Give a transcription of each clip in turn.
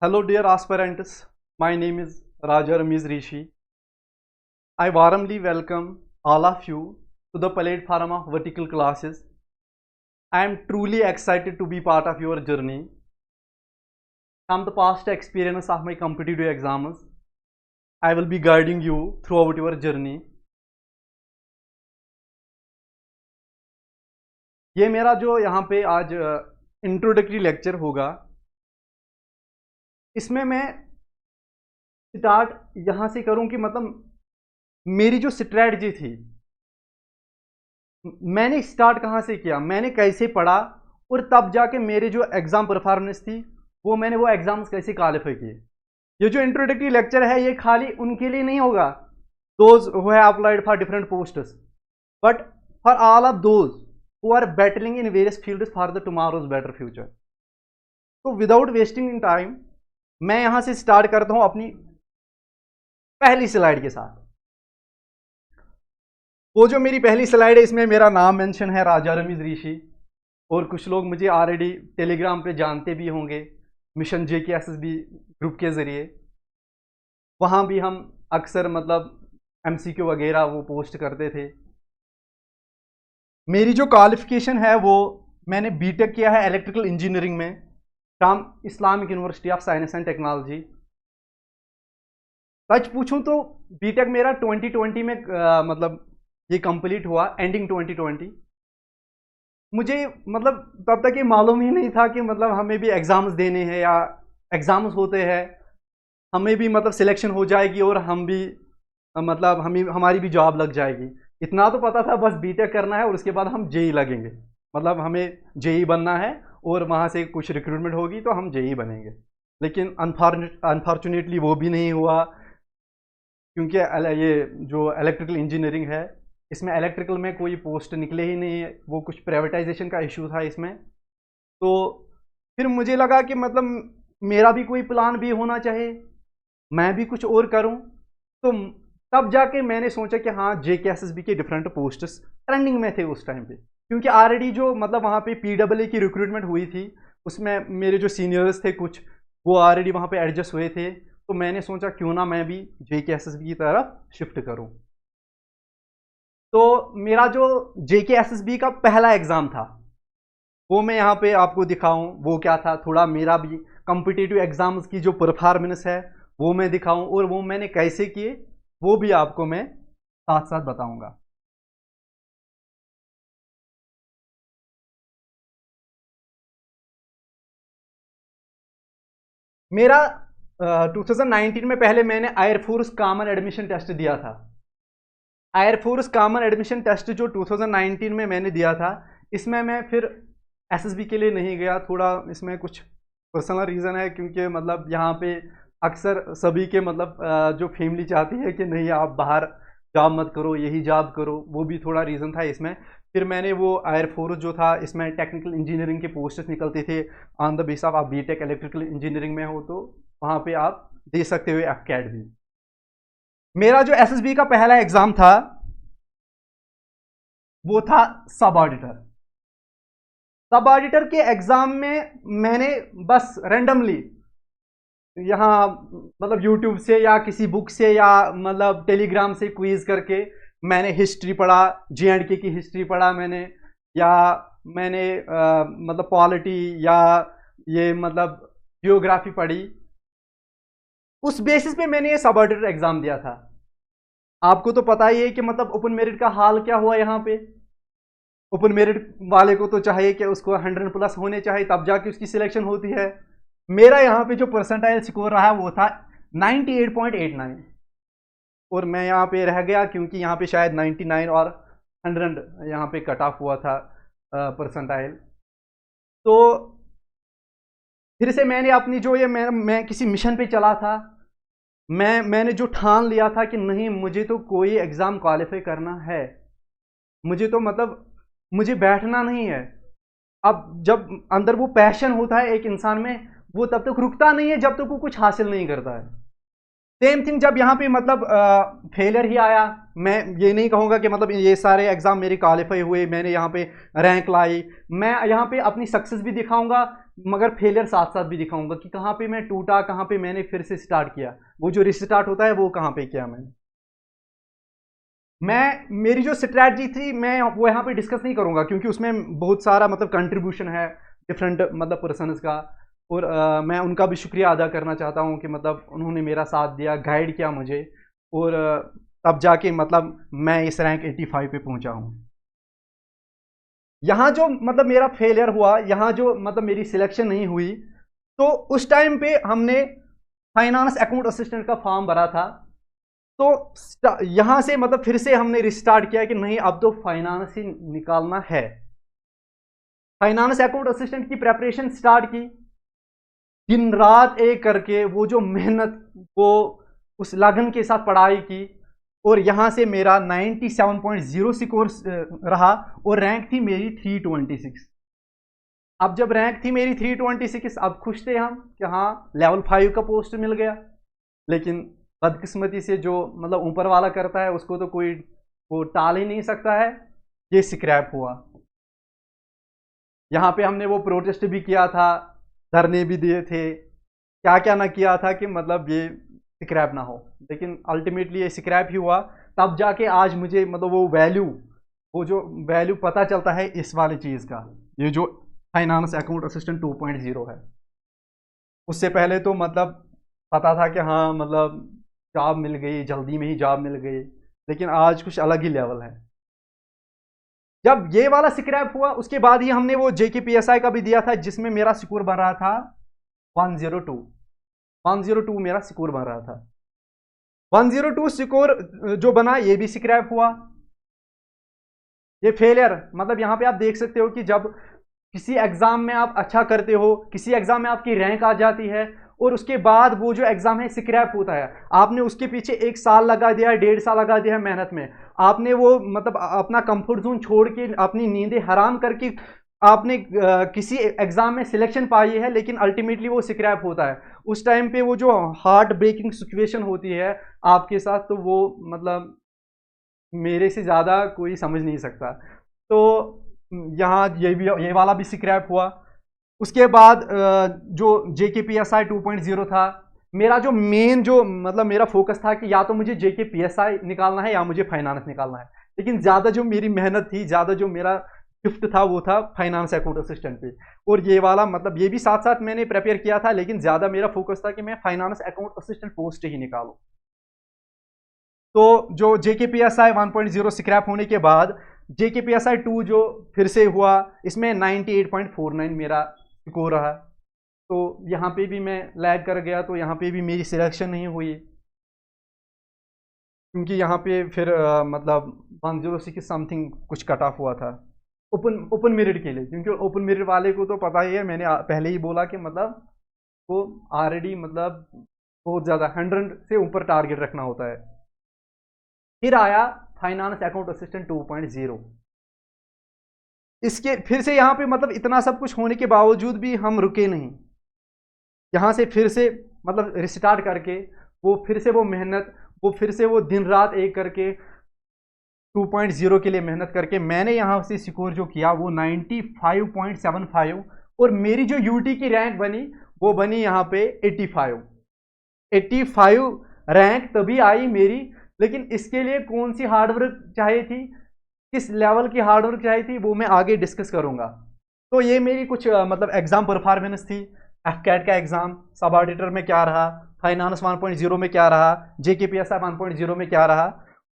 Hello, dear aspirants. My name is Ramiz Rishi. I warmly welcome all of you to the platform of vertical classes. I am truly excited to be part of your journey. From the past experience of my competitive exams, I will be guiding you throughout your journey. ये मेरा जो यहाँ पे आज introductory lecture होगा, इसमें मैं start यहाँ से करूँ कि मतलब मेरी जो स्ट्रैटेजी थी, मैंने स्टार्ट कहाँ से किया, मैंने कैसे पढ़ा और तब जाके मेरे जो एग्ज़ाम परफॉर्मेंस थी मैंने वो एग्ज़ाम्स कैसे क्वालिफाई किए। ये जो इंट्रोडक्टरी लेक्चर है ये खाली उनके लिए नहीं होगा, those who have applied for different posts, but for all of those who are battling in various fields for the tomorrow's better future. तो विदाउट वेस्टिंग इन टाइम मैं यहाँ से स्टार्ट करता हूँ अपनी पहली स्लाइड के साथ। वो जो मेरी पहली स्लाइड है इसमें मेरा नाम मेंशन है रमीज ऋषि, और कुछ लोग मुझे ऑलरेडी टेलीग्राम पे जानते भी होंगे मिशन JKSSB ग्रुप के ज़रिए। वहाँ भी हम अक्सर मतलब MCQ वगैरह वो पोस्ट करते थे। मेरी जो क्वालिफिकेशन है वो मैंने बीटेक किया है इलेक्ट्रिकल इंजीनियरिंग में from Islamic University of Science and Technology. सच पूछूं तो बीटेक मेरा 2020 में मतलब ये कंप्लीट हुआ, एंडिंग 2020। मुझे मतलब तब तक ये मालूम ही नहीं था कि मतलब हमें भी एग्ज़ाम्स देने हैं या एग्ज़ाम्स होते हैं, हमें भी मतलब सिलेक्शन हो जाएगी और हम भी मतलब हमारी भी जॉब लग जाएगी। इतना तो पता था बस बीटेक करना है और उसके बाद हम जेई लगेंगे, मतलब हमें जेई बनना है और वहाँ से कुछ रिक्रूटमेंट होगी तो हम जेई बनेंगे। लेकिन अनफॉर्चुनेटली वो भी नहीं हुआ, क्योंकि ये जो इलेक्ट्रिकल इंजीनियरिंग है इसमें इलेक्ट्रिकल में कोई पोस्ट निकले ही नहीं है, वो कुछ प्राइवेटाइजेशन का इशू था इसमें। तो फिर मुझे लगा कि मतलब मेरा भी कोई प्लान भी होना चाहिए, मैं भी कुछ और करूं। तो तब जाके मैंने सोचा कि हाँ JKSSB के डिफरेंट पोस्ट्स ट्रेंडिंग में थे उस टाइम पे, क्योंकि ऑलरेडी जो मतलब वहाँ पे PAA की रिक्रूटमेंट हुई थी उसमें मेरे जो सीनियर्स थे कुछ वो ऑलरेडी वहाँ पे एडजस्ट हुए थे। तो मैंने सोचा क्यों ना मैं भी JKSSB की तरफ शिफ्ट करूं। तो मेरा जो JKSSB का पहला एग्ज़ाम था वो मैं यहाँ पे आपको दिखाऊं, वो क्या था, थोड़ा मेरा भी कॉम्पिटिटिव एग्ज़ाम्स की जो परफॉर्मेंस है वो मैं दिखाऊं और वो मैंने कैसे किए वो भी आपको मैं साथ साथ बताऊंगा। मेरा 2019 में पहले मैंने एयरफोर्स कॉमन एडमिशन टेस्ट दिया था। एयरफोर्स कॉमन एडमिशन टेस्ट जो 2019 में मैंने दिया था, इसमें मैं फिर SSB के लिए नहीं गया। थोड़ा इसमें कुछ पर्सनल रीज़न है, क्योंकि मतलब यहाँ पे अक्सर सभी के मतलब जो फैमिली चाहती है कि नहीं आप बाहर जॉब मत करो, यही जॉब करो, वो भी थोड़ा रीज़न था इसमें। फिर मैंने वो एयरफोर्स जो था इसमें टेक्निकल इंजीनियरिंग के पोस्ट्स निकलते थे ऑन द बेस ऑफ आप बीटेक इलेक्ट्रिकल इंजीनियरिंग में हो तो वहाँ पे आप दे सकते हो अकेडमी। मेरा जो SSB का पहला एग्ज़ाम था वो था सब ऑडिटर। सब ऑडिटर के एग्ज़ाम में मैंने बस रैंडमली यहाँ मतलब यूट्यूब से या किसी बुक से या मतलब टेलीग्राम से क्विज करके मैंने हिस्ट्री पढ़ा, JNK की हिस्ट्री पढ़ा मैंने, या मैंने मतलब पॉलिटी या ये मतलब जियोग्राफी पढ़ी। उस बेसिस पे मैंने ये सब ऑडिटर एग्ज़ाम दिया था। आपको तो पता ही है कि मतलब ओपन मेरिट का हाल क्या हुआ यहाँ पे। ओपन मेरिट वाले को तो चाहिए कि उसको 100+ होने चाहिए तब जाके उसकी सिलेक्शन होती है। मेरा यहाँ पे जो परसेंटाइल स्कोर रहा वो था 98.89, और मैं यहाँ पे रह गया क्योंकि यहाँ पे शायद 99 और 100 यहाँ पे कट ऑफ हुआ था परसेंटाइल। तो फिर से मैंने अपनी जो ये मैं किसी मिशन पे चला था, मैंने जो ठान लिया था कि नहीं मुझे तो कोई एग्ज़ाम क्वालिफाई करना है, मुझे तो मतलब मुझे बैठना नहीं है। अब जब अंदर वो पैशन होता है एक इंसान में, वो तब तक रुकता नहीं है जब तक वो कुछ हासिल नहीं करता है। सेम थिंग जब यहाँ पे मतलब फेलियर ही आया, मैं ये नहीं कहूँगा कि मतलब ये सारे एग्जाम मेरे क्वालिफाई हुए, मैंने यहाँ पे रैंक लाई, मैं यहाँ पे अपनी सक्सेस भी दिखाऊंगा मगर फेलियर साथ साथ भी दिखाऊंगा कि कहाँ पे मैं टूटा, कहाँ पे मैंने फिर से स्टार्ट किया, वो जो रिस्टार्ट होता है वो कहाँ पे किया मैंने। मेरी जो स्ट्रैटेजी थी मैं वो यहाँ पे डिस्कस नहीं करूँगा क्योंकि उसमें बहुत सारा मतलब कंट्रीब्यूशन है डिफरेंट मतलब पर्सनस का, और मैं उनका भी शुक्रिया अदा करना चाहता हूँ कि मतलब उन्होंने मेरा साथ दिया, गाइड किया मुझे, और तब जाके मतलब मैं इस रैंक 85 पे पहुँचा हूँ। यहाँ जो मतलब मेरा फेलियर हुआ, यहाँ जो मतलब मेरी सिलेक्शन नहीं हुई, तो उस टाइम पे हमने फाइनेंस अकाउंट असिस्टेंट का फॉर्म भरा था, तो यहां से मतलब फिर से हमने रिस्टार्ट किया कि नहीं अब तो फाइनेंस ही निकालना है। फाइनेंस अकाउंट असिस्टेंट की प्रेपरेशन स्टार्ट की, दिन रात एक करके वो जो मेहनत, वो उस लगन के साथ पढ़ाई की, और यहां से मेरा 97.0 स्कोर रहा और रैंक थी मेरी 326। अब जब रैंक थी मेरी 326, अब खुश थे हम कि हाँ लेवल 5 का पोस्ट मिल गया, लेकिन बदकिस्मती से जो मतलब ऊपर वाला करता है उसको तो कोई वो टाल ही नहीं सकता है, ये स्क्रैप हुआ। यहाँ पे हमने वो प्रोटेस्ट भी किया था, धरने भी दिए थे, क्या क्या ना किया था कि मतलब ये स्क्रैप ना हो, लेकिन अल्टीमेटली ये स्क्रैप ही हुआ। तब जाके आज मुझे मतलब वो जो वैल्यू पता चलता है इस वाली चीज़ का, ये जो फाइनेंस अकाउंट असिस्टेंट 2.0 है। उससे पहले तो मतलब पता था कि हाँ मतलब जॉब मिल गई, जल्दी में ही जॉब मिल गई, लेकिन आज कुछ अलग ही लेवल है। जब ये वाला स्क्रैप हुआ उसके बाद ही हमने वो JKPSI का भी दिया था, जिसमें मेरा स्कोर बन रहा था 102 मेरा स्कोर बन रहा था। 102 स्कोर जो बना ये भी स्क्रैप हुआ। ये फेलियर मतलब यहाँ पे आप देख सकते हो कि जब किसी एग्जाम में आप अच्छा करते हो, किसी एग्जाम में आपकी रैंक आ जाती है, और उसके बाद वो जो एग्जाम है स्क्रैप होता है, आपने उसके पीछे 1 साल लगा दिया है, 1.5 साल लगा दिया है मेहनत में, आपने वो मतलब अपना कंफर्ट जोन छोड़ के अपनी नींदें हराम करके आपने किसी एग्जाम में सिलेक्शन पाई है, लेकिन अल्टीमेटली वो स्क्रैप होता है। उस टाइम पे वो जो हार्ट ब्रेकिंग सिचुएशन होती है आपके साथ, तो वो मतलब मेरे से ज़्यादा कोई समझ नहीं सकता। तो यहाँ ये वाला भी स्क्रैप हुआ। उसके बाद जो JKPSI 2.0 था, मेरा जो मेन जो मतलब मेरा फोकस था कि या तो मुझे JKPSI निकालना है या मुझे फाइनेंस निकालना है, लेकिन ज़्यादा जो मेरी मेहनत थी, ज़्यादा जो मेरा शिफ्ट था वो था फाइनेंस अकाउंट असिस्टेंट पे। और ये वाला मतलब ये भी साथ साथ मैंने प्रिपेयर किया था, लेकिन ज़्यादा मेरा फोकस था कि मैं फाइनेंस अकाउंट असिस्टेंट पोस्ट ही निकालूँ। तो जो JKPSI 1.0 स्क्रैप होने के बाद JKPSI 2 जो फिर से हुआ, इसमें 98.49 मेरा स्कोर रहा। तो यहाँ पे भी मैं लैग कर गया, तो यहाँ पे भी मेरी सिलेक्शन नहीं हुई, क्योंकि यहाँ पे फिर मतलब 106 समथिंग कुछ कट ऑफ हुआ था ओपन मेरिट के लिए, क्योंकि ओपन मेरिट वाले को तो पता ही है, मैंने पहले ही बोला कि मतलब वो ऑलरेडी मतलब बहुत ज़्यादा 100 से ऊपर टारगेट रखना होता है। फिर आया फाइनेंस अकाउंट असिस्टेंट 2.0। इसके फिर से यहाँ पे मतलब इतना सब कुछ होने के बावजूद भी हम रुके नहीं, यहाँ से फिर से मतलब रिस्टार्ट करके वो फिर से वो मेहनत, वो फिर से वो दिन रात एक करके 2.0 के लिए मेहनत करके मैंने यहाँ से स्कोर जो किया वो 95.75, और मेरी जो यूटी की रैंक बनी वो बनी यहाँ पे 85 रैंक तभी आई मेरी। लेकिन इसके लिए कौन सी हार्डवर्क चाहिए थी, किस लेवल की हार्डवर्क चाहिए थी, वो मैं आगे डिस्कस करूंगा। तो ये मेरी कुछ मतलब एग्जाम परफॉर्मेंस थी। FCAT का एग्जाम, सब ऑडिटर में क्या रहा, फाइनेंस 1.0 में क्या रहा, JKPSI 1.0 में क्या रहा,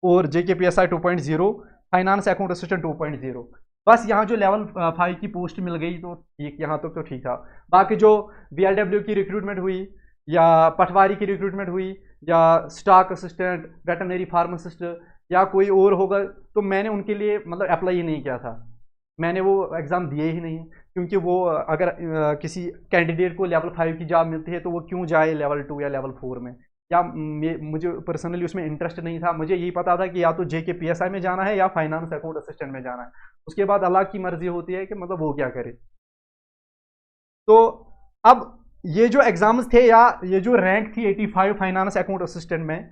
और JKPSI 2.0, फाइनेंस अकाउंट असिस्टेंट 2.0। बस यहाँ जो लेवल 5 की पोस्ट मिल गई तो ठीक, यहाँ तक तो ठीक था। बाकी जो VLW की रिक्रूटमेंट हुई, या पटवारी की रिक्रूटमेंट हुई, या स्टॉक असिस्टेंट, वेटरनरी फार्मासिस्ट, या कोई और होगा, तो मैंने उनके लिए मतलब अप्लाई ही नहीं किया था, मैंने वो एग्ज़ाम दिए ही नहीं, क्योंकि वो अगर किसी कैंडिडेट को लेवल 5 की जॉब मिलती है तो वो क्यों जाए लेवल 2 या लेवल 4 में, या मुझे पर्सनली उसमें इंटरेस्ट नहीं था। मुझे यही पता था कि या तो JKPSI में जाना है या फाइनेंस अकाउंट असिस्टेंट में जाना है, उसके बाद अल्लाह की मर्जी होती है कि मतलब वो क्या करे। तो अब ये जो एग्जाम्स थे या ये जो रैंक थी 85 फाइनेंस अकाउंट असिस्टेंट में,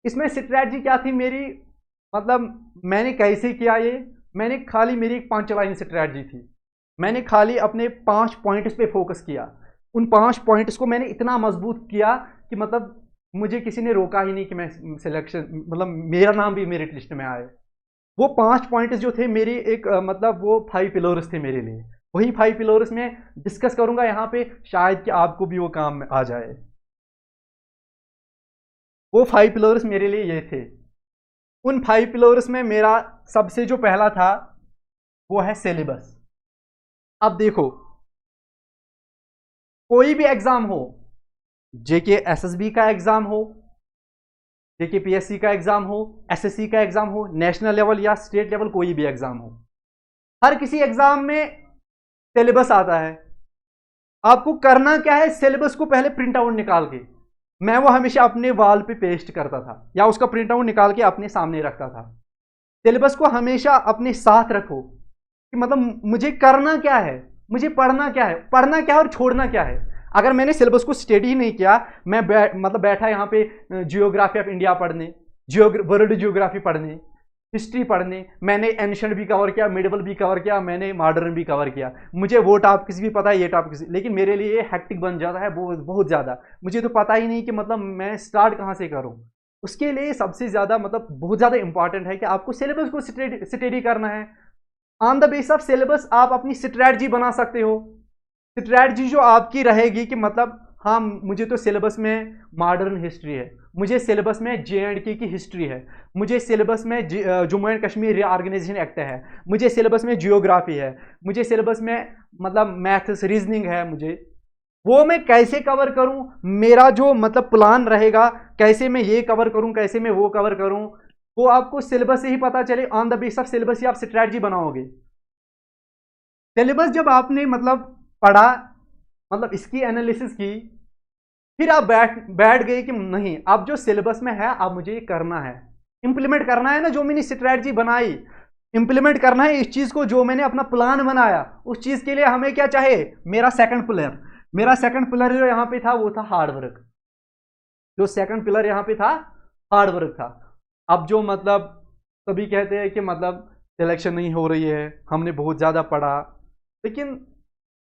इसमें स्ट्रैटेजी क्या थी मेरी, मतलब मैंने कैसे किया ये, मैंने खाली मेरी एक 5 लाइन स्ट्रैटेजी थी। मैंने खाली अपने 5 पॉइंट्स पे फोकस किया। उन 5 पॉइंट्स को मैंने इतना मजबूत किया कि मतलब मुझे किसी ने रोका ही नहीं कि मैं सिलेक्शन, मतलब मेरा नाम भी मेरिट लिस्ट में आए। वो 5 पॉइंट्स जो थे मेरी एक मतलब वो 5 पिलर्स थे मेरे लिए। वही 5 पिलर्स में डिस्कस करूंगा यहाँ पे, शायद कि आपको भी वो काम में आ जाए। वो 5 पिलर्स मेरे लिए ये थे। उन 5 पिलर्स में मेरा सबसे जो पहला था वो है सिलेबस। अब देखो, कोई भी एग्जाम हो, जेके एसएसबी का एग्जाम हो, जेके पीएससी का एग्जाम हो, एसएससी का एग्जाम हो, नेशनल लेवल या स्टेट लेवल कोई भी एग्जाम हो, हर किसी एग्जाम में सिलेबस आता है। आपको करना क्या है, सिलेबस को पहले प्रिंट आउट निकाल के, मैं वो हमेशा अपने वॉल पे पेस्ट करता था या उसका प्रिंट आउट निकाल के अपने सामने रखता था। सिलेबस को हमेशा अपने साथ रखो कि मतलब मुझे करना क्या है, मुझे पढ़ना क्या है, पढ़ना क्या है और छोड़ना क्या है। अगर मैंने सिलेबस को स्टडी ही नहीं किया, मैं मतलब बैठा यहाँ पे जियोग्राफी ऑफ इंडिया पढ़ने, वर्ल्ड जियोग्राफी पढ़ने, हिस्ट्री पढ़ने, मैंने एंशिएंट भी कवर किया, मिडिवल भी कवर किया, मैंने मॉडर्न भी कवर किया, मुझे वो टॉपिक्स भी पता है, ये टॉपिक्स, लेकिन मेरे लिए ये हेक्टिक बन जाता है बहुत ज़्यादा। मुझे तो पता ही नहीं कि मतलब मैं स्टार्ट कहाँ से करूँ। उसके लिए सबसे ज़्यादा मतलब बहुत ज़्यादा इंपॉर्टेंट है कि आपको सिलेबस को स्टडी करना है। On the base of syllabus आप अपनी स्ट्रैटेजी बना सकते हो। स्ट्रैटेजी जो आपकी रहेगी कि मतलब हाँ, मुझे तो सिलेबस में मॉडर्न हिस्ट्री है, मुझे सिलेबस में JNK की हिस्ट्री है, मुझे सिलेबस में Jammu and Kashmir reorganisation act है, मुझे सिलेबस में जियोग्राफी है, मुझे सिलेबस में मतलब मैथ्स रीजनिंग है, मुझे वो मैं कैसे कवर करूं, मेरा जो मतलब प्लान रहेगा कैसे मैं ये कवर करूं, कैसे मैं वो कवर करूं, वो आपको सिलेबस से ही पता चले। On the base of syllabus ही आप स्ट्रैटेजी बनाओगे। सिलेबस जब आपने मतलब पढ़ा, मतलब इसकी एनालिसिस की, फिर आप बैठ गए कि नहीं, अब जो सिलेबस में है अब मुझे ये करना है, इंप्लीमेंट करना है ना, जो मैंने स्ट्रैटेजी बनाई इंप्लीमेंट करना है इस चीज को, जो मैंने अपना प्लान बनाया उस चीज के लिए हमें क्या चाहिए। मेरा सेकंड पिलर जो यहाँ पे था वो था हार्ड वर्क। जो सेकंड पिलर यहाँ पे था हार्ड वर्क था। अब जो मतलब सभी कहते हैं कि मतलब सिलेक्शन नहीं हो रही है, हमने बहुत ज़्यादा पढ़ा, लेकिन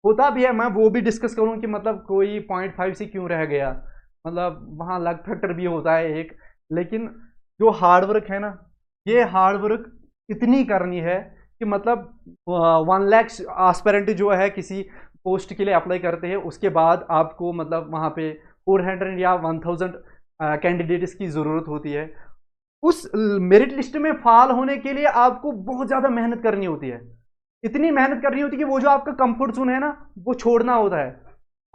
होता भी है, मैं वो भी डिस्कस करूँ कि मतलब कोई 0.5 से क्यों रह गया, मतलब वहाँ लक फैक्टर भी होता है एक। लेकिन जो हार्ड वर्क है ना, ये हार्ड वर्क इतनी करनी है कि मतलब 1 लाख एस्पिरेंट जो है किसी पोस्ट के लिए अप्लाई करते हैं, उसके बाद आपको मतलब वहाँ पे 400 या 1000 कैंडिडेट्स की ज़रूरत होती है। उस मेरिट लिस्ट में फाल होने के लिए आपको बहुत ज़्यादा मेहनत करनी होती है, इतनी मेहनत करनी होती है कि वो जो आपका कंफर्ट जोन है ना वो छोड़ना होता है।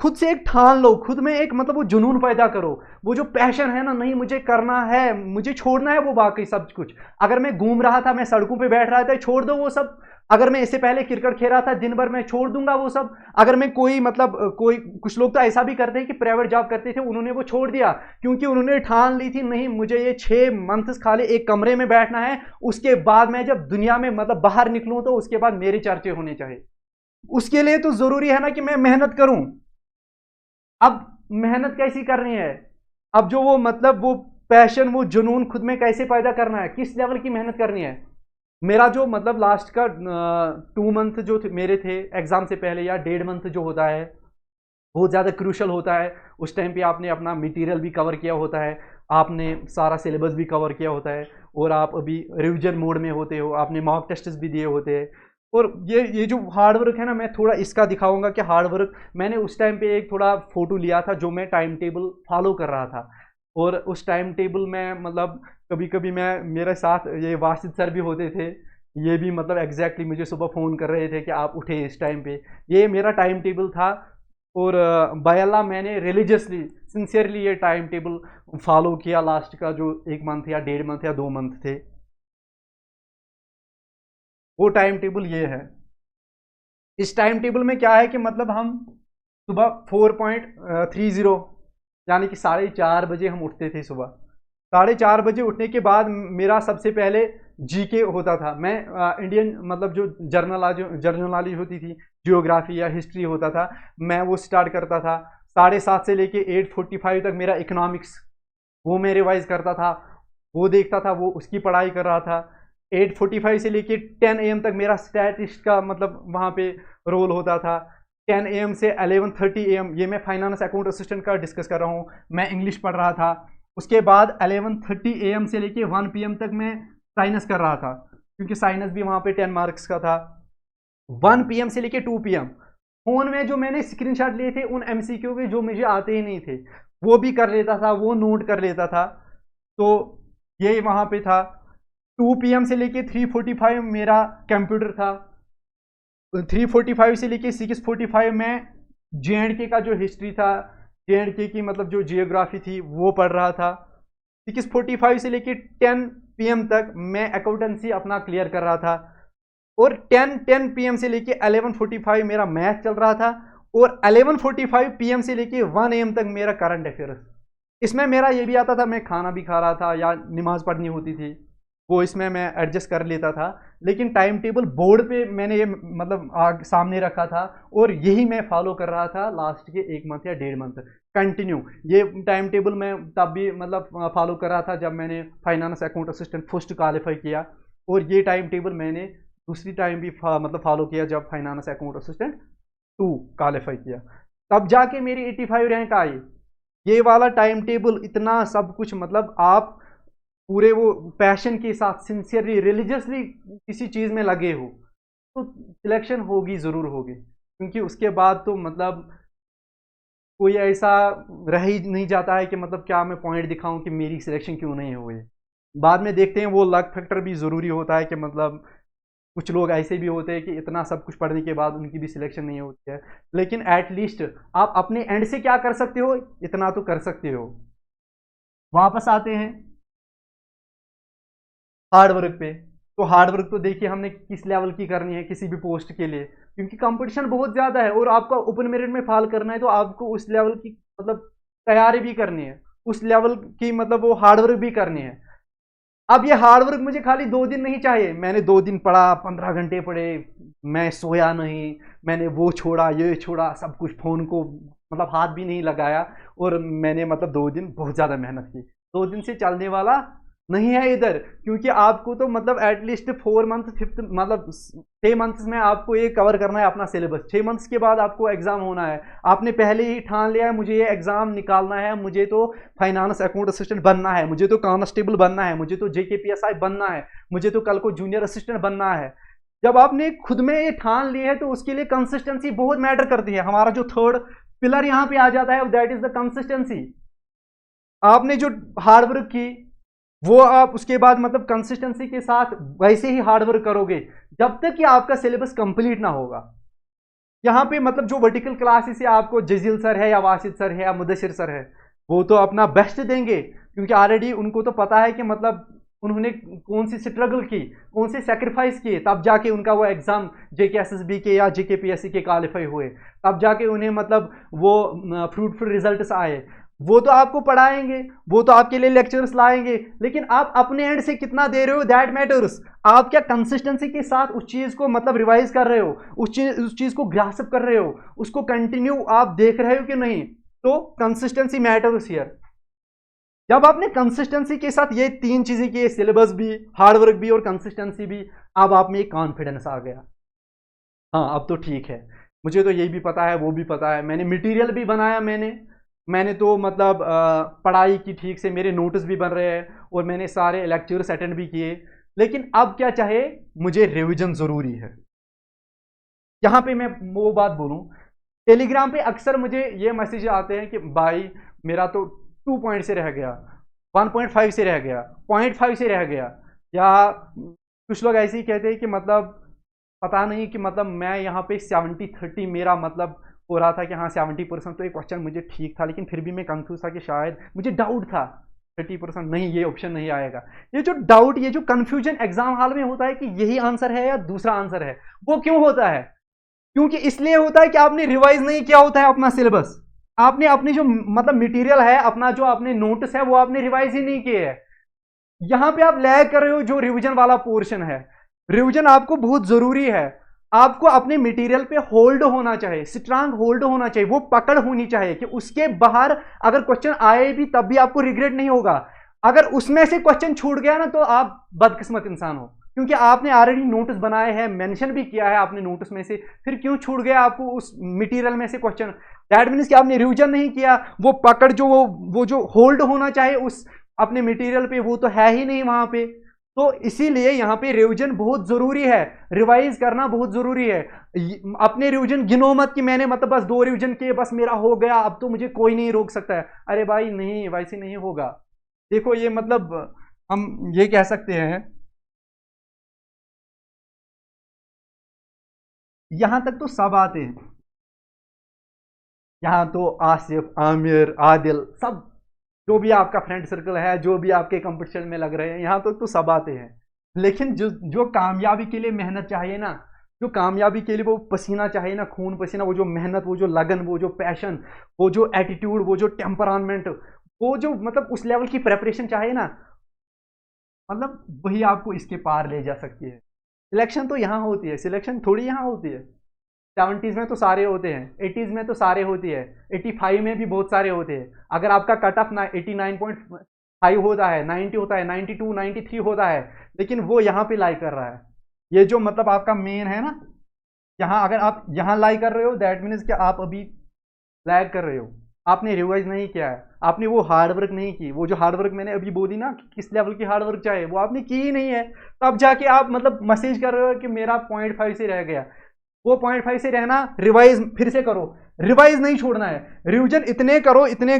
खुद से एक ठान लो, खुद में एक मतलब वो जुनून पैदा करो, वो जो पैशन है ना, नहीं मुझे करना है, मुझे छोड़ना है वो बाकी सब कुछ। अगर मैं घूम रहा था, मैं सड़कों पे बैठ रहा था, छोड़ दो वो सब। अगर मैं इससे पहले क्रिकेट खेल रहा था दिन भर, मैं छोड़ दूंगा वो सब। अगर मैं कोई मतलब कोई कुछ लोग तो ऐसा भी करते हैं कि प्राइवेट जॉब करते थे, उन्होंने वो छोड़ दिया क्योंकि उन्होंने ठान ली थी नहीं मुझे ये 6 मंथ्स खाली एक कमरे में बैठना है, उसके बाद मैं जब दुनिया में मतलब बाहर निकलूं तो उसके बाद मेरे चर्चे होने चाहिए। उसके लिए तो जरूरी है ना कि मैं मेहनत करूं। अब मेहनत कैसी करनी है, अब जो वो मतलब वो पैशन, वो जुनून खुद में कैसे पैदा करना है, किस लेवल की मेहनत करनी है। मेरा जो मतलब लास्ट का 2 मंथ जो मेरे थे एग्जाम से पहले या 1.5 मंथ जो होता है बहुत ज़्यादा क्रूशल होता है। उस टाइम पे आपने अपना मटेरियल भी कवर किया होता है, आपने सारा सिलेबस भी कवर किया होता है, और आप अभी रिविजन मोड में होते हो, आपने मॉक टेस्ट्स भी दिए होते हैं। और ये जो हार्ड वर्क है ना, मैं थोड़ा इसका दिखाऊंगा कि हार्ड वर्क मैंने उस टाइम पे एक थोड़ा फोटो लिया था जो मैं टाइम टेबल फॉलो कर रहा था। और उस टाइम टेबल में मतलब कभी कभी मैं मेरे साथ ये वासिद सर भी होते थे, ये भी मतलब एग्जैक्टली मुझे सुबह फ़ोन कर रहे थे कि आप उठे इस टाइम पे। ये मेरा टाइम टेबल था, और बाय अल्लाह मैंने रिलीजियसली सिंसियरली ये टाइम टेबल फॉलो किया लास्ट का जो 1 मंथ या 1.5 मंथ या 2 मंथ थे। वो टाइम टेबल ये है। इस टाइम टेबल में क्या है कि मतलब हम सुबह 4.30 यानी कि 4:30 बजे हम उठते थे सुबह। 4:30 बजे उठने के बाद मेरा सबसे पहले जीके होता था। मैं इंडियन मतलब जो जर्नल होती थी, जियोग्राफी या हिस्ट्री होता था, मैं वो स्टार्ट करता था। 7:30 से लेके 8:45 तक मेरा इकोनॉमिक्स, वो मैं रिवाइज करता था, वो देखता था, वो उसकी पढ़ाई कर रहा था। 8:45 से लेके 10 AM तक मेरा स्टैटिस्ट का मतलब वहाँ पे रोल होता था। 10 AM से 11:30 AM, ये मैं फाइनेंस अकाउंट असिस्टेंट का डिस्कस कर रहा हूँ, मैं इंग्लिश पढ़ रहा था। उसके बाद 11:30 AM से लेके 1 PM तक मैं साइंस कर रहा था, क्योंकि साइंस भी वहाँ पे 10 मार्क्स का था। 1 PM से लेके 2 PM फोन में जो मैंने स्क्रीनशॉट लिए थे उन MCQ के जो मुझे आते ही नहीं थे, वो भी कर लेता था, वो नोट कर लेता था। तो ये वहाँ पे था। 2 PM से लेके 3:45 मेरा कंप्यूटर था। 3:45 से लेके 6:45 में JNK का जो हिस्ट्री था, JNK की मतलब जो जियोग्राफी थी वो पढ़ रहा था। 6:45 से लेके 10 PM तक मैं अकाउंटेंसी अपना क्लियर कर रहा था। और 10 PM से लेके 11:45 मेरा मैथ चल रहा था। और 11:45 PM से लेके 1 AM तक मेरा करंट अफेयर्स। इसमें मेरा ये भी आता था, मैं खाना भी खा रहा था या नमाज पढ़नी होती थी, वो इसमें मैं एडजस्ट कर लेता था। लेकिन टाइम टेबल बोर्ड पे मैंने ये मतलब सामने रखा था, और यही मैं फॉलो कर रहा था लास्ट के 1 मंथ या 1.5 मंथ कंटिन्यू। ये टाइम टेबल मैं तब भी मतलब फॉलो कर रहा था जब मैंने finance account assistant first qualify किया, और ये टाइम टेबल मैंने दूसरी टाइम भी मतलब फॉलो किया जब फाइनेंस अकाउंट असिस्टेंट 2 क्वालिफाई किया, तब जाके मेरी 85 रैंक आई। ये वाला टाइम टेबल, इतना सब कुछ, मतलब आप पूरे वो पैशन के साथ सिंसियरली रिलीजियसली किसी चीज़ में लगे हो तो सिलेक्शन होगी, ज़रूर होगी। क्योंकि उसके बाद तो मतलब कोई ऐसा रह ही नहीं जाता है कि मतलब क्या मैं पॉइंट दिखाऊं कि मेरी सिलेक्शन क्यों नहीं हुई। बाद में देखते हैं, वो लक फैक्टर भी ज़रूरी होता है कि मतलब कुछ लोग ऐसे भी होते हैं कि इतना सब कुछ पढ़ने के बाद उनकी भी सिलेक्शन नहीं होती है। लेकिन एटलीस्ट आप अपने एंड से क्या कर सकते हो, इतना तो कर सकते हो। वापस आते हैं हार्ड वर्क पे। तो हार्ड वर्क तो देखिए हमने किस लेवल की करनी है किसी भी पोस्ट के लिए, क्योंकि कंपटीशन बहुत ज़्यादा है और आपको ओपन मेरिट में फाल करना है, तो आपको उस लेवल की मतलब तैयारी भी करनी है, उस लेवल की मतलब वो हार्ड वर्क भी करनी है। अब ये हार्ड वर्क मुझे खाली 2 दिन नहीं चाहिए, मैंने 2 दिन पढ़ा, 15 घंटे पढ़े, मैं सोया नहीं, मैंने वो छोड़ा ये छोड़ा सब कुछ, फ़ोन को मतलब हाथ भी नहीं लगाया, और मैंने मतलब 2 दिन बहुत ज़्यादा मेहनत की। 2 दिन से चलने वाला नहीं है इधर, क्योंकि आपको तो मतलब एटलीस्ट 4 मंथ 5 मतलब 6 मंथ्स में आपको ये कवर करना है अपना सिलेबस। 6 मंथ्स के बाद आपको एग्जाम होना है, आपने पहले ही ठान लिया है मुझे ये एग्जाम निकालना है, मुझे तो फाइनेंस अकाउंट असिस्टेंट बनना है, मुझे तो कांस्टेबल बनना है, मुझे तो JKPSI बनना है, मुझे तो कल को जूनियर असिस्टेंट बनना है। जब आपने खुद में ये ठान ली है तो उसके लिए कंसिस्टेंसी बहुत मैटर करती है। हमारा जो थर्ड पिलर यहाँ पे आ जाता है, दैट इज द कंसिस्टेंसी। आपने जो हार्ड वर्क की वो आप उसके बाद मतलब कंसिस्टेंसी के साथ वैसे ही हार्ड वर्क करोगे जब तक कि आपका सिलेबस कंप्लीट ना होगा। यहाँ पे मतलब जो वर्टिकल क्लासेस है, आपको जजील सर है या वासिद सर है या मुदस्सिर सर है, वो तो अपना बेस्ट देंगे, क्योंकि ऑलरेडी उनको तो पता है कि मतलब उन्होंने कौन सी स्ट्रगल की, कौन से सेक्रीफाइस किए, तब जाके उनका वो एग्जाम JKSSB के या JKPSC के क्वालिफाई हुए, तब जाके उन्हें मतलब वो फ्रूटफुल रिजल्ट्स आए। वो तो आपको पढ़ाएंगे, वो तो आपके लिए लेक्चर्स लाएंगे, लेकिन आप अपने एंड से कितना दे रहे हो दैट मैटर्स। आप क्या कंसिस्टेंसी के साथ उस चीज़ को मतलब रिवाइज कर रहे हो, उस चीज़ को ग्रास्प कर रहे हो, उसको कंटिन्यू आप देख रहे हो कि नहीं, तो कंसिस्टेंसी मैटर्स हियर। जब आपने कंसिस्टेंसी के साथ ये 3 चीज़ें की, सिलेबस भी, हार्ड वर्क भी और कंसिस्टेंसी भी, अब आप में एक कॉन्फिडेंस आ गया। हाँ अब तो ठीक है, मुझे तो ये भी पता है वो भी पता है, मैंने मटेरियल भी बनाया, मैंने तो मतलब पढ़ाई की ठीक से, मेरे नोट्स भी बन रहे हैं और मैंने सारे लेक्चर्स अटेंड भी किए। लेकिन अब क्या चाहे, मुझे रिवीजन ज़रूरी है। यहाँ पे मैं वो बात बोलूँ, टेलीग्राम पे अक्सर मुझे ये मैसेज आते हैं कि भाई मेरा तो 2 पॉइंट से रह गया, 1.5 से रह गया, 0.5 से रह गया, या कुछ लोग ऐसे ही कहते हैं कि मतलब पता नहीं कि मतलब मैं यहाँ पे 70-30 मेरा मतलब हो रहा था कि हाँ 70%, तो एक क्वेश्चन मुझे ठीक था, लेकिन फिर भी मैं कंफ्यूज था कि शायद मुझे डाउट था 30% नहीं, ये ऑप्शन नहीं आएगा। ये जो डाउट, ये जो कंफ्यूजन एग्जाम हॉल में होता है कि यही आंसर है या दूसरा आंसर है, वो क्यों होता है? क्योंकि इसलिए होता है कि आपने रिवाइज नहीं किया होता है अपना सिलेबस, आपने अपनी जो मतलब मटेरियल है, अपना जो आपने नोट्स है, वो आपने रिवाइज ही नहीं किए है। यहां पे आप लैग कर रहे हो जो रिवीजन वाला पोर्शन है। रिवीजन आपको बहुत जरूरी है। आपको अपने मटेरियल पे होल्ड होना चाहिए, स्ट्रांग होल्ड होना चाहिए, वो पकड़ होनी चाहिए कि उसके बाहर अगर क्वेश्चन आए भी तब भी आपको रिग्रेट नहीं होगा। अगर उसमें से क्वेश्चन छूट गया ना तो आप बदकिस्मत इंसान हो, क्योंकि आपने ऑलरेडी नोट्स बनाए हैं, मेंशन भी किया है आपने नोट्स में से, फिर क्यों छूट गया आपको उस मटेरियल में से क्वेश्चन? दैट मीन्स कि आपने रिवीजन नहीं किया। वो पकड़ जो वो जो होल्ड होना चाहिए उस अपने मटेरियल पे, वो तो है ही नहीं वहां पे। तो इसीलिए यहाँ पे रिवीजन बहुत जरूरी है, रिवाइज करना बहुत जरूरी है। अपने रिवीजन गिनो मत कि मैंने मतलब बस 2 रिवीजन किए, बस मेरा हो गया, अब तो मुझे कोई नहीं रोक सकता है। अरे भाई नहीं, वैसे नहीं होगा। देखो ये मतलब हम ये कह सकते हैं, यहां तक तो सब आते हैं। यहाँ तो आसिफ, आमिर, आदिल, सब जो भी आपका फ्रेंड सर्कल है, जो भी आपके कंपटीशन में लग रहे हैं, यहाँ तक तो सब आते हैं। लेकिन जो जो कामयाबी के लिए मेहनत चाहिए ना, जो कामयाबी के लिए वो पसीना चाहिए ना, खून पसीना, वो जो मेहनत, वो जो लगन, वो जो पैशन, वो जो एटीट्यूड, वो जो टेम्परामेंट, वो जो मतलब उस लेवल की प्रेपरेशन चाहिए ना, मतलब वही आपको इसके पार ले जा सकती है। सिलेक्शन तो यहाँ होती है, सिलेक्शन थोड़ी यहाँ होती है। 70s में तो सारे होते हैं, 80s में तो सारे होती है, 85 में भी बहुत सारे होते हैं। अगर आपका कट ऑफ 89.5 होता है, 90 होता है, 92, 93 होता है, लेकिन वो यहाँ पे लाई कर रहा है। ये जो मतलब आपका मेन है ना, यहाँ अगर आप यहाँ लाई कर रहे हो, दैट मीन्स कि आप अभी लैग कर रहे हो, आपने रिवाइज नहीं किया है, आपने वो हार्डवर्क नहीं की। वो जो हार्डवर्क मैंने अभी बोली ना कि किस लेवल की हार्डवर्क चाहिए, वो आपने की ही नहीं है। तब जाके आप मतलब मैसेज कर रहे हो कि मेरा 0.5 से रह गया। वो 0.5 से रहना, रिवाइज फिर से करो, रिवाइज नहीं छोड़ना है। रिवीजन इतने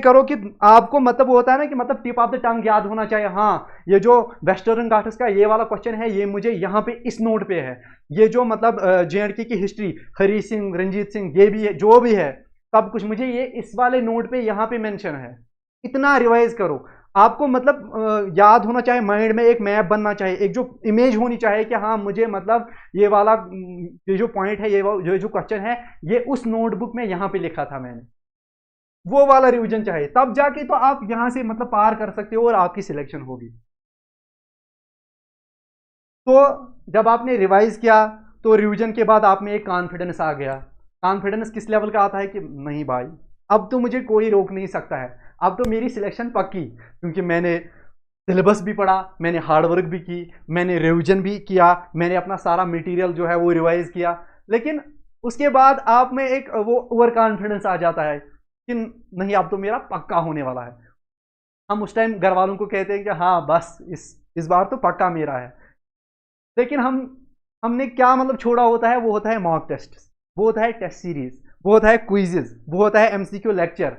करो कि आपको मतलब वो होता है ना कि मतलब टिप ऑफ द टंग याद होना चाहिए। हाँ, ये जो वेस्टर्न घाट्स का ये वाला क्वेश्चन है, ये मुझे यहाँ पे इस नोट पे है। ये जो मतलब JNK की हिस्ट्री, हरी सिंह, रंजीत सिंह, ये भी है, जो भी है सब कुछ मुझे ये इस वाले नोट पे यहाँ पे मेंशन है। इतना रिवाइज करो। आपको मतलब याद होना चाहिए, माइंड में एक मैप बनना चाहिए, एक जो इमेज होनी चाहिए कि हाँ मुझे मतलब ये वाला ये जो पॉइंट है, ये जो क्वेश्चन है, ये उस नोटबुक में यहाँ पे लिखा था मैंने। वो वाला रिवीजन चाहिए, तब जाके तो आप यहाँ से मतलब पार कर सकते हो और आपकी सिलेक्शन होगी। तो जब आपने रिवाइज किया तो रिवीजन के बाद आप में एक कॉन्फिडेंस आ गया। कॉन्फिडेंस किस लेवल का आता है कि नहीं भाई, अब तो मुझे कोई रोक नहीं सकता है, अब तो मेरी सिलेक्शन पक्की, क्योंकि मैंने सिलेबस भी पढ़ा, मैंने हार्डवर्क भी की, मैंने रिवीजन भी किया, मैंने अपना सारा मटेरियल जो है वो रिवाइज किया। लेकिन उसके बाद आप में एक वो ओवर कॉन्फिडेंस आ जाता है कि नहीं अब तो मेरा पक्का होने वाला है। हम उस टाइम घर वालों को कहते हैं कि हाँ बस इस बार तो पक्का मेरा है। लेकिन हमने क्या मतलब छोड़ा होता है, वो होता है मॉक टेस्ट, वो होता है टेस्ट सीरीज, वो होता है क्विजेज, वो होता है MCQ लेक्चर।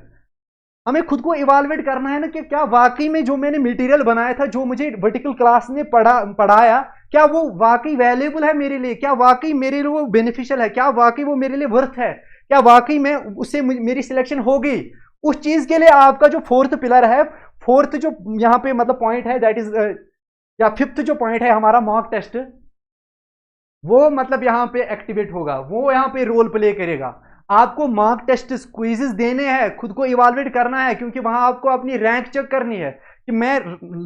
हमें खुद को इवाल्वेट करना है ना कि क्या वाकई में जो मैंने मटेरियल बनाया था, जो मुझे वर्टिकल क्लास ने पढ़ाया, क्या वो वाकई वैल्यूएबल है मेरे लिए, क्या वाकई मेरे लिए वो बेनिफिशियल है, क्या वाकई वो मेरे लिए वर्थ है, क्या वाकई में उससे मेरी सिलेक्शन होगी। उस चीज के लिए आपका जो फोर्थ पिलर है, फोर्थ जो यहाँ पे मतलब पॉइंट है, दैट इज या फिफ्थ जो पॉइंट है हमारा मॉक टेस्ट, वो मतलब यहाँ पे एक्टिवेट होगा, वो यहाँ पे रोल प्ले करेगा। आपको मॉक टेस्ट क्विजेस देने हैं, खुद को इवाल्वेट करना है, क्योंकि वहां आपको अपनी रैंक चेक करनी है कि मैं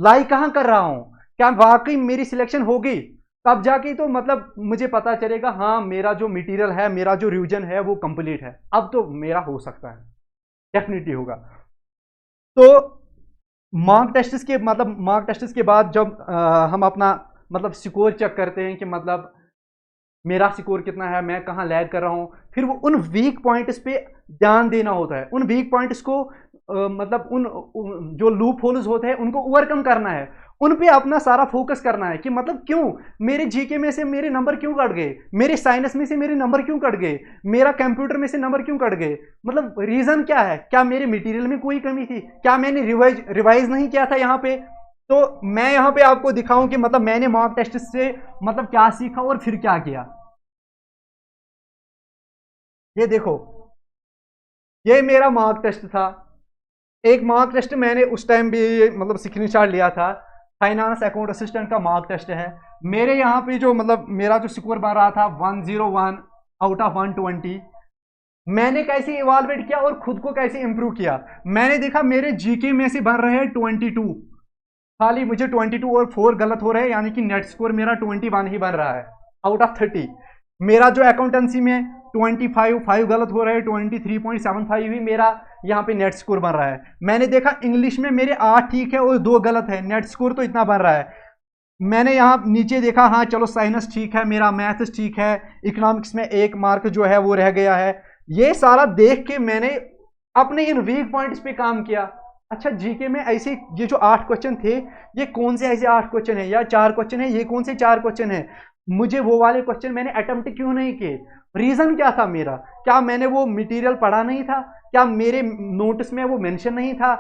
लाई कहां कर रहा हूं, क्या वाकई मेरी सिलेक्शन होगी। तब जाके तो मतलब मुझे पता चलेगा हाँ मेरा जो मटेरियल है, मेरा जो रिवीजन है वो कंप्लीट है, अब तो मेरा हो सकता है, डेफिनेटली होगा। तो मॉक टेस्ट के बाद जब हम अपना मतलब स्कोर चेक करते हैं कि मतलब मेरा स्कोर कितना है, मैं कहाँ लैग कर रहा हूँ, फिर वो उन वीक पॉइंट्स पे ध्यान देना होता है। उन वीक पॉइंट्स को मतलब उन जो लूप होल्स होते हैं उनको ओवरकम करना है, उन पे अपना सारा फोकस करना है कि मतलब क्यों मेरे जीके में से मेरे नंबर क्यों कट गए, मेरे साइंस में से मेरे नंबर क्यों कट गए, मेरा कंप्यूटर में से नंबर क्यों कट गए, मतलब रीजन क्या है, क्या मेरे मटेरियल में कोई कमी थी, क्या मैंने रिवाइज नहीं किया था यहाँ पे। तो मैं यहाँ पे आपको दिखाऊं कि मतलब मैंने मॉक टेस्ट से मतलब क्या सीखा और फिर क्या किया। ये देखो, ये मेरा मॉक टेस्ट था। एक मॉक टेस्ट मैंने उस टाइम भी मतलब स्क्रीनशॉट लिया था, फाइनेंस अकाउंट असिस्टेंट का मॉक टेस्ट है। मेरे यहाँ पे जो मतलब मेरा जो स्कोर बन रहा था 101 आउट ऑफ 120। मैंने कैसे इवाल्वेट किया और खुद को कैसे इंप्रूव किया, मैंने देखा मेरे जीके में से बन रहे हैं 22, खाली मुझे 22 और 4 गलत हो रहे हैं, यानी कि नेट स्कोर मेरा 21 ही बन रहा है आउट ऑफ 30। मेरा जो अकाउंटेंसी में 25 गलत हो रहे हैं, 23.75 ही मेरा यहाँ पे नेट स्कोर बन रहा है। मैंने देखा इंग्लिश में मेरे 8 ठीक है और 2 गलत है, नेट स्कोर तो इतना बन रहा है। मैंने यहाँ नीचे देखा, हाँ चलो साइंस ठीक है, मेरा मैथ्स ठीक है, इकोनॉमिक्स में 1 मार्क जो है वो रह गया है। ये सारा देख के मैंने अपने इन वीक पॉइंट्स पे काम किया। अच्छा जीके में ऐसे ये जो 8 क्वेश्चन थे, ये कौन से ऐसे 8 क्वेश्चन है या 4 क्वेश्चन है, ये कौन से 4 क्वेश्चन है, मुझे वो वाले क्वेश्चन मैंने अटेम्प्ट क्यों नहीं किए? रीजन क्या था मेरा? क्या मैंने वो मटेरियल पढ़ा नहीं था? क्या मेरे नोट्स में वो मेंशन नहीं था?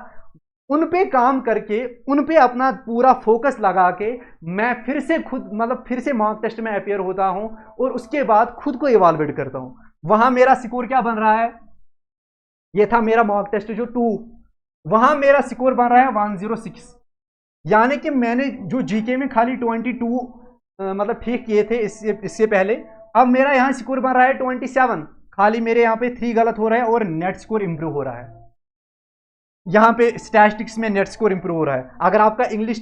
उन पे काम करके, उन पे अपना पूरा फोकस लगा के मैं फिर से खुद मतलब फिर से मॉक टेस्ट में अपेयर होता हूं और उसके बाद खुद को इवाल्युएट करता हूं। वहां मेरा स्कोर क्या बन रहा है? ये था मेरा मॉक टेस्ट जो 2, वहां मेरा स्कोर बन रहा है 106। यानी कि मैंने जो जीके में खाली 22 मतलब ठीक किए थे इससे पहले, अब मेरा यहाँ स्कोर बन रहा है 27। खाली मेरे यहाँ पे 3 गलत हो रहे हैं और नेट स्कोर इंप्रूव हो रहा है। यहाँ पे स्टैटिस्टिक्स में नेट स्कोर इंप्रूव हो रहा है। अगर आपका इंग्लिश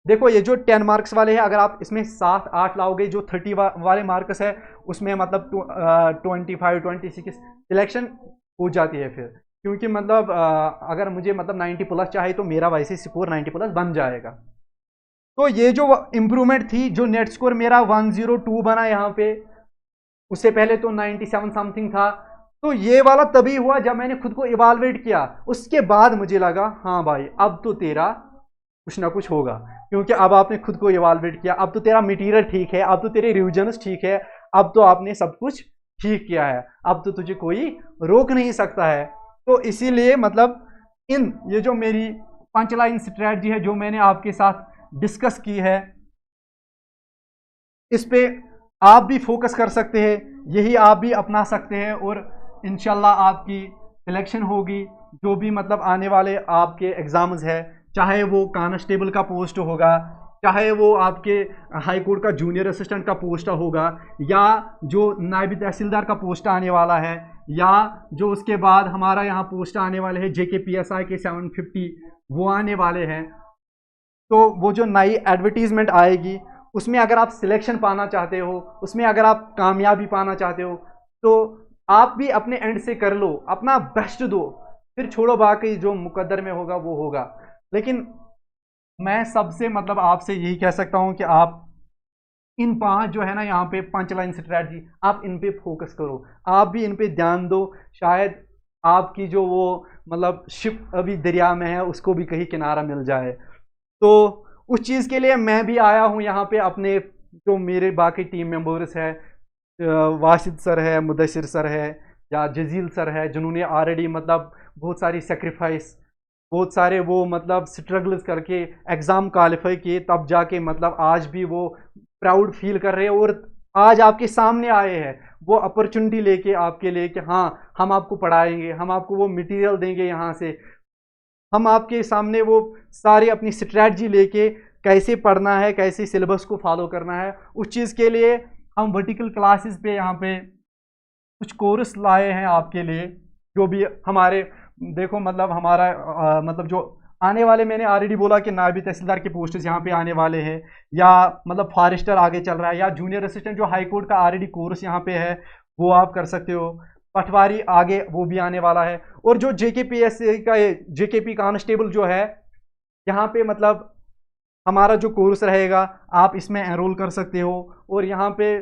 देखो, ये जो 10 मार्क्स वाले हैं, अगर आप इसमें 7-8 लाओगे, जो 30 वाले मार्क्स है उसमें मतलब 25-26 सिलेक्शन हो जाती है फिर, क्योंकि मतलब अगर मुझे मतलब 90 प्लस चाहिए तो मेरा वैसे स्कोर 90 प्लस बन जाएगा। तो ये जो इम्प्रूवमेंट थी, जो नेट स्कोर मेरा 102 बना यहाँ पे, उससे पहले तो 97 समथिंग था। तो ये वाला तभी हुआ जब मैंने खुद को इवाल्युएट किया। उसके बाद मुझे लगा हाँ भाई अब तो तेरा कुछ ना कुछ होगा, क्योंकि अब आपने खुद को इवाल्युएट किया, अब तो तेरा मटेरियल ठीक है, अब तो तेरे रिविजन्स ठीक है, अब तो आपने सब कुछ ठीक किया है, अब तो तुझे कोई रोक नहीं सकता है। तो इसीलिए मतलब ये जो मेरी 5 लाइन स्ट्रैटेजी है जो मैंने आपके साथ डिस्कस की है, इस पे आप भी फोकस कर सकते हैं, यही आप भी अपना सकते हैं और इंशाल्लाह आपकी सिलेक्शन होगी। जो भी मतलब आने वाले आपके एग्जाम्स है, चाहे वो कांस्टेबल का पोस्ट होगा, चाहे वो आपके हाई कोर्ट का जूनियर असिस्टेंट का पोस्ट होगा, या जो नायब तहसीलदार का पोस्ट आने वाला है, या जो उसके बाद हमारा यहाँ पोस्ट आने वाले हैं JKPSI के 750 वो आने वाले हैं। तो वो जो नई एडवर्टीजमेंट आएगी उसमें अगर आप सिलेक्शन पाना चाहते हो, उसमें अगर आप कामयाबी पाना चाहते हो, तो आप भी अपने एंड से कर लो, अपना बेस्ट दो, फिर छोड़ो बाकी जो मुकद्दर में होगा वो होगा। लेकिन मैं सबसे मतलब आपसे यही कह सकता हूं कि आप इन 5 जो है ना यहाँ पे 5 लाइन स्ट्रैटेजी, आप इन पे फोकस करो, आप भी इन पे ध्यान दो। शायद आपकी जो वो मतलब शिप अभी दरिया में है उसको भी कहीं किनारा मिल जाए। तो उस चीज़ के लिए मैं भी आया हूँ यहाँ पे। अपने जो मेरे बाकी टीम मेंबर्स है, वासिद सर है, मुदस्सिर सर है, या जजील सर है, जिन्होंने ऑलरेडी मतलब बहुत सारी सेक्रीफाइस, बहुत सारे वो मतलब स्ट्रगल्स करके एग्ज़ाम क्वालिफाई किए, तब जाके मतलब आज भी वो प्राउड फील कर रहे हैं और आज आपके सामने आए हैं वो अपॉर्चुनिटी लेके आपके लिए कि हाँ हम आपको पढ़ाएंगे, हम आपको वो मटेरियल देंगे, यहाँ से हम आपके सामने वो सारी अपनी स्ट्रैटेजी लेके कैसे पढ़ना है, कैसे सिलेबस को फॉलो करना है, उस चीज़ के लिए हम वर्टिकल क्लासेस पे यहाँ पे कुछ कोर्स लाए हैं आपके लिए। जो भी हमारे देखो मतलब हमारा मतलब जो आने वाले, मैंने ऑलरेडी बोला कि नायब तहसीलदार के पोस्ट्स यहाँ पे आने वाले हैं, या मतलब फॉरेस्टर आगे चल रहा है, या जूनियर असिस्टेंट जो हाई कोर्ट का ऑलरेडी कोर्स यहाँ पे है वो आप कर सकते हो, पटवारी आगे वो भी आने वाला है। और जो JKPSI का JKP कांस्टेबल जो है, यहाँ पे मतलब हमारा जो कोर्स रहेगा आप इसमें एनरोल कर सकते हो, और यहाँ पे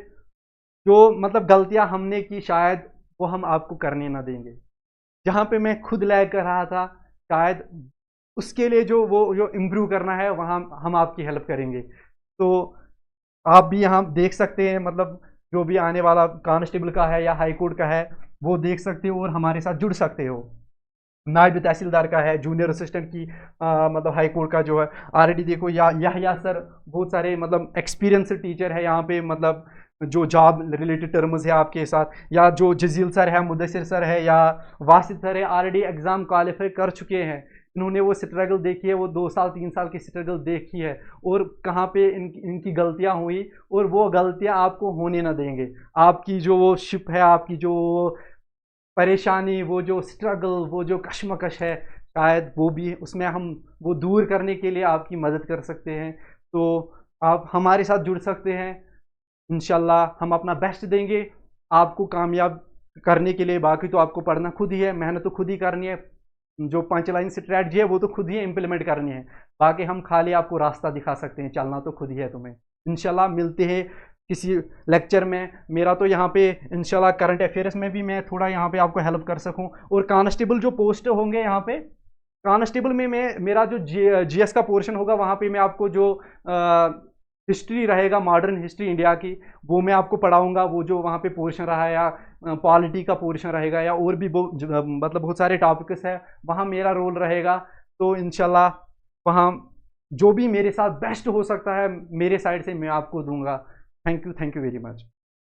जो मतलब गलतियाँ हमने की शायद वो हम आपको करने ना देंगे। जहाँ पे मैं खुद लैग कर रहा था शायद उसके लिए जो इम्प्रूव करना है वहाँ हम आपकी हेल्प करेंगे। तो आप भी यहाँ देख सकते हैं मतलब जो भी आने वाला कांस्टेबल का है या हाई कोर्ट का है वो देख सकते हो और हमारे साथ जुड़ सकते हो। नायब तहसीलदार का है, जूनियर असिस्टेंट की मतलब हाई कोर्ट का जो है ऑलरेडी देखो, या सर बहुत सारे मतलब एक्सपीरियंस टीचर है यहाँ पे, मतलब जो जॉब रिलेटेड टर्म्स है आपके साथ, या जो जजील सर है, मुदस्सिर सर है, या वासिद सर है, ऑलरेडी एग्ज़ाम क्वालिफाई कर चुके हैं। इन्होंने वो स्ट्रगल देखी है, वो 2 साल 3 साल की स्ट्रगल देखी है, और कहाँ पे इनकी गलतियाँ हुई, और वो गलतियाँ आपको होने ना देंगे। आपकी जो वो शिप है, आपकी जो परेशानी, वो जो स्ट्रगल, वो जो कश्मकश है, शायद वो भी उसमें हम वो दूर करने के लिए आपकी मदद कर सकते हैं। तो आप हमारे साथ जुड़ सकते हैं। इंशाल्लाह हम अपना बेस्ट देंगे आपको कामयाब करने के लिए। बाकी तो आपको पढ़ना खुद ही है, मेहनत तो खुद ही करनी है, जो 5 लाइन स्ट्रैटेजी है वो तो खुद ही इम्प्लीमेंट करनी है। बाकी हम खाली आपको रास्ता दिखा सकते हैं, चलना तो खुद ही है तुम्हें। इंशाल्लाह मिलते हैं किसी लेक्चर में। मेरा तो यहाँ पे इंशाल्लाह करंट अफेयर्स में भी मैं थोड़ा यहाँ पे आपको हेल्प कर सकूँ। और कांस्टेबल जो पोस्ट होंगे यहाँ पे, कांस्टेबल में मैं मेरा जो जीएस का पोर्शन होगा वहाँ पे मैं आपको जो हिस्ट्री रहेगा, मॉडर्न हिस्ट्री इंडिया की, वो मैं आपको पढ़ाऊंगा। वो जो वहाँ पे पोर्शन रहा है, या पॉलिटी का पोर्शन रहेगा, या और भी मतलब बहुत सारे टॉपिक्स है, वहाँ मेरा रोल रहेगा। तो इंशाल्लाह वहाँ जो भी मेरे साथ बेस्ट हो सकता है मेरे साइड से मैं आपको दूंगा। Thank you very much.